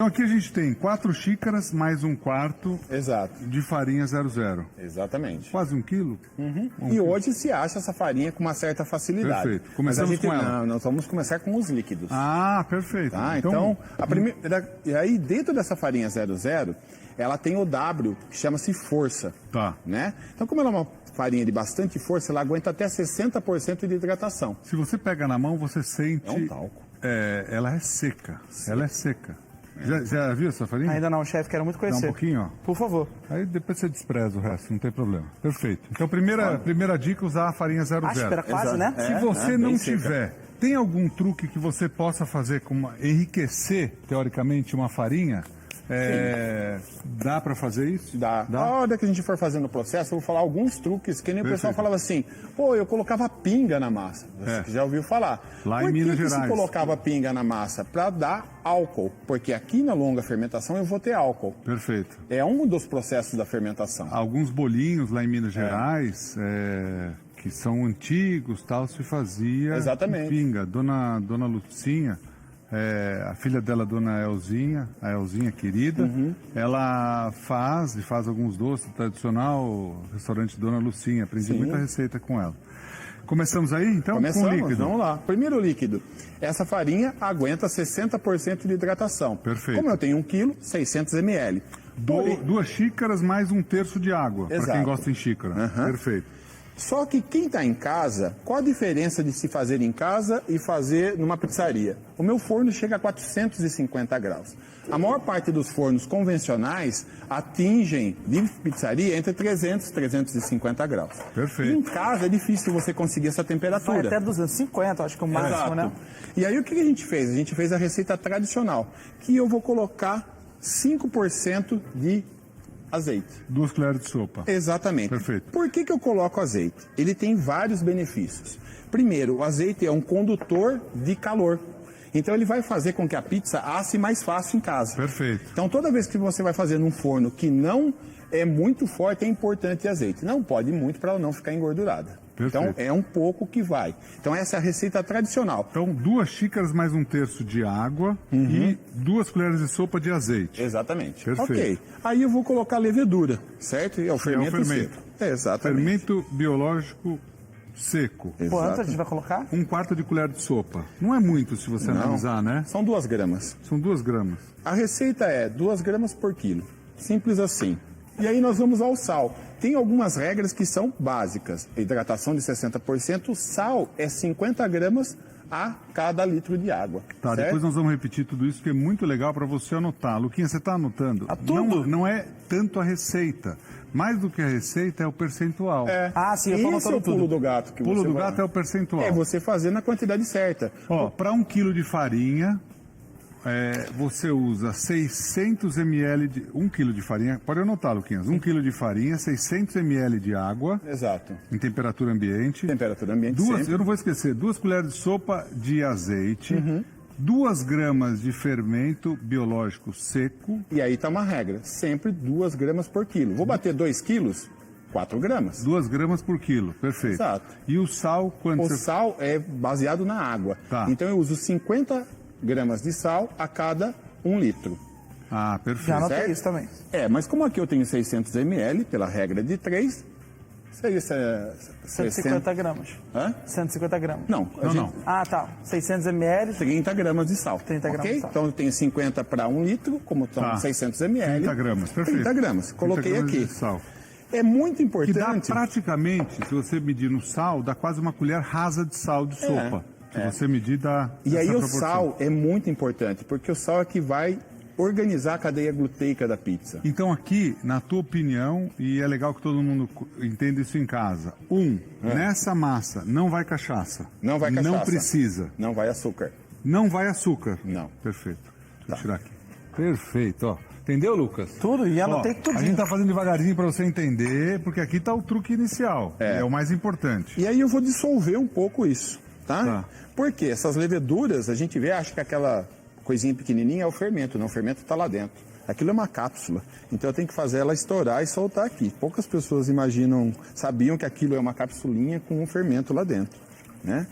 Então aqui a gente tem 4 xícaras mais 1/4 Exato. de farinha 00. Exatamente. Quase 1 quilo? E hoje se acha essa farinha com uma certa facilidade. Perfeito. Mas Começamos a gente, com ela. Não, nós vamos começar com os líquidos. Ah, perfeito. Tá? Então, a primeira, e aí dentro dessa farinha 00, ela tem o W, que chama-se força. Tá. Né? Então, como ela é uma farinha de bastante força, ela aguenta até 60% de hidratação. Se você pega na mão, você sente... É um talco. Ela é seca. Ela é seca. Já viu essa farinha? Ainda não, chefe, quero muito Dá conhecer. um pouquinho, ó. Por favor. Aí depois você despreza o resto, não tem problema. Perfeito. Então, primeira dica, usar a farinha 00. Áspera quase, Exato. né? Se você bem não seca. tiver, tem algum truque que você possa fazer com enriquecer, teoricamente, uma farinha? Dá para fazer isso? Dá. A hora que a gente for fazendo o processo, eu vou falar alguns truques, que nem o pessoal Perfeito. falava assim, pô, eu colocava pinga na massa. Você que já ouviu falar. Lá em Por Minas que se Gerais. colocava pinga na massa? Para dar álcool. Porque aqui na longa fermentação eu vou ter álcool. Perfeito. É um dos processos da fermentação. Alguns bolinhos lá em Minas Gerais, que são antigos, tal, se fazia Exatamente. com pinga. Dona Lucinha, a filha dela, Dona Elzinha, a Elzinha querida, ela faz alguns doces tradicional, restaurante Dona Lucinha. Aprendi Sim. muita receita com ela. Começamos aí, então, com o Começamos, líquido. vamos lá. Primeiro líquido. Essa farinha aguenta 60% de hidratação. Perfeito. Como eu tenho 1 kg, 600 ml. 2 xícaras mais 1/3 de água, para Exato. quem gosta em xícara. Aham. Perfeito. Só que quem está em casa, qual a diferença de se fazer em casa e fazer numa pizzaria? O meu forno chega a 450 graus. A maior parte dos fornos convencionais atingem de pizzaria entre 300 e 350 graus. Perfeito. E em casa é difícil você conseguir essa Vai temperatura. até 250, acho que é o máximo, Exato. né? E aí o que a gente fez? A gente fez a receita tradicional, que eu vou colocar 5% de azeite. 2 colheres de sopa. Exatamente. Perfeito. Por que eu coloco azeite? Ele tem vários benefícios. Primeiro, o azeite é um condutor de calor. Então ele vai fazer com que a pizza asse mais fácil em casa. Perfeito. Então toda vez que você vai fazer num forno que não é muito forte, é importante azeite. Não pode muito para ela não ficar engordurada. Perfeito. Então é um pouco que vai. Então essa é a receita tradicional. Então, 2 xícaras mais 1/3 de água e 2 colheres de sopa de azeite. Exatamente. Perfeito. Ok. Aí eu vou colocar levedura, certo? É o fermento, fermento. seco. Exatamente. Fermento biológico seco. Quanto a Exato. gente vai colocar? 1/4 de colher de sopa. Não é muito se você Não. analisar, né? São 2 gramas. São 2 gramas. A receita é 2 gramas por quilo. Simples assim. E aí nós vamos ao sal. Tem algumas regras que são básicas. Hidratação de 60%, sal é 50 gramas a cada litro de água. Tá, certo? depois nós vamos repetir tudo isso, que é muito legal para você anotar. Luquinha, você está anotando? tudo. Não é tanto a receita. Mais do que a receita é o percentual. É. Ah, sim, eu tô Esse é o anotando pulo tudo. do gato que O pulo você do vai- gato é o percentual. É você fazer na quantidade certa. Ó, para 1 quilo de farinha, você usa 600 ml de... 1 quilo de farinha, pode anotar, Luquinhas. 1 quilo de farinha, 600 ml de água, Exato. em temperatura ambiente. Temperatura ambiente Duas, sempre. eu não vou esquecer, 2 colheres de sopa de azeite, 2 gramas de fermento biológico seco, E aí tá uma regra. Sempre 2 gramas por quilo. Vou bater 2 quilos, 4 gramas. 2 gramas por quilo, perfeito. Exato. E o sal, quanto O você... sal é baseado na água. Tá. Então eu uso 50 gramas de sal a cada 1 litro. Ah, Já perfeito. anotei Certo? isso também. Mas como aqui eu tenho 600 ml, pela regra de 3, seria 150 gramas. Hã? 150 gramas. Não, Não. Ah, tá. 600 ml. 30 gramas de sal. 30 gramas ok? de sal. Então eu tenho 50 para 1 litro, como são Tá. 600 ml. 30 gramas, perfeito. 30 gramas. Coloquei 30 gramas aqui. de sal. É muito Que dá importante. praticamente, se você medir no sal, dá quase uma colher rasa de sal de sopa. Se você medir, dá E aí essa o proporção. sal é muito importante, porque o sal é que vai organizar a cadeia gluteica da pizza. Então aqui, na tua opinião, e é legal que todo mundo entenda isso em casa. Nessa massa não vai cachaça. Não vai cachaça. Não precisa. Não vai açúcar. Não vai açúcar. Não. Perfeito. Deixa eu tirar aqui. Perfeito, ó. Entendeu, Lucas? Tudo, e anotei Ó, tudo. a gente tá fazendo devagarzinho para você entender, porque aqui tá o truque inicial. É o mais importante. E aí eu vou dissolver um pouco isso, tá? Tá. Porque essas leveduras, a gente vê, acha que aquela coisinha pequenininha é o fermento. Não, o fermento está lá dentro. Aquilo é uma cápsula. Então eu tenho que fazer ela estourar e soltar aqui. Poucas pessoas sabiam que aquilo é uma capsulinha com um fermento lá dentro, né?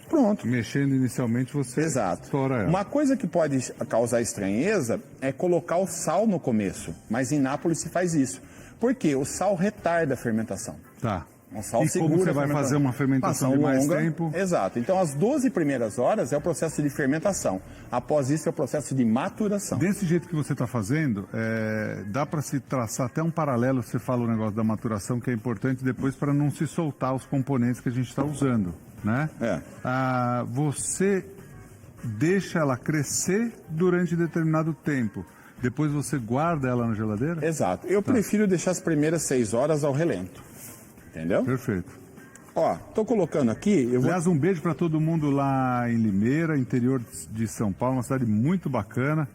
Pronto. Mexendo inicialmente, você Exato. estoura ela. Uma coisa que pode causar estranheza é colocar o sal no começo, mas em Nápoles se faz isso. Por quê? O sal retarda a fermentação. Tá. O sal E segura como você a vai fermentação. fazer uma fermentação de mais tempo? Exato. Então, as 12 primeiras horas é o processo de fermentação. Após isso, é o processo de maturação. Desse jeito que você está fazendo, dá para se traçar até um paralelo, você fala o negócio da maturação, que é importante depois para não se soltar os componentes que a gente está usando, né? Você deixa ela crescer durante determinado tempo. Depois você guarda ela na geladeira? Exato. Eu prefiro deixar as primeiras 6 horas ao relento. Entendeu? Perfeito. Ó, tô colocando aqui... Aliás, um beijo para todo mundo lá em Limeira, interior de São Paulo, uma cidade muito bacana.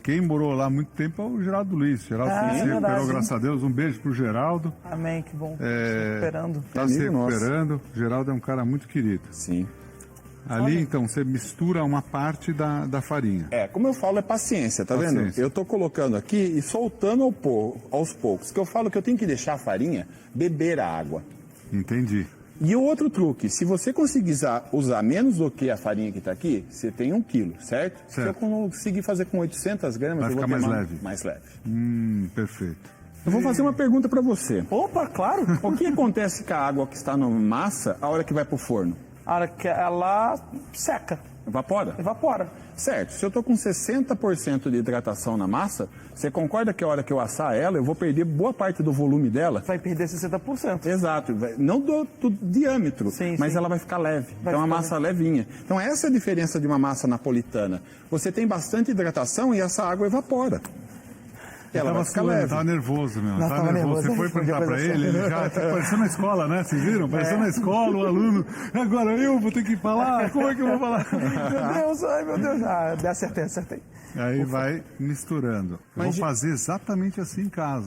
Quem morou lá há muito tempo é o Geraldo Luiz. Geraldo se recuperou, graças a Deus. Um beijo pro Geraldo. Amém, que bom. Se recuperando. Está se recuperando. Geraldo é um cara muito querido. Sim. Ali, então, você mistura uma parte da farinha. Como eu falo, é paciência, tá vendo? Eu tô colocando aqui e soltando aos poucos. Que eu falo que eu tenho que deixar a farinha beber a água. Entendi. E o outro truque, se você conseguir usar menos do que a farinha que está aqui, você tem 1 quilo, certo? Se eu conseguir fazer com 800 gramas, vai eu vou ficar ter mais leve. mais leve. Perfeito. Eu vou fazer uma pergunta para você. Opa, claro. O que acontece com a água que está na massa a hora que vai para o forno? A hora que ela seca, Evapora. Certo. Se eu estou com 60% de hidratação na massa, você concorda que a hora que eu assar ela, eu vou perder boa parte do volume dela? vai perder 60%. Exato. Não do diâmetro, mas sim. ela vai ficar leve. Vai então, é uma ficar massa levinha. Então, essa é a diferença de uma massa napolitana. Você tem bastante hidratação e essa água evapora. Ela vai ficar leve. Tava nervoso, meu. Nossa, Tava nervoso. Você foi perguntar pra ele já pareceu na escola, né? Vocês viram? Pareceu na escola, o aluno. Agora eu vou ter que falar? Como é que eu vou falar? Meu Deus. Acertei. Aí vai misturando. Eu vou fazer exatamente assim em casa.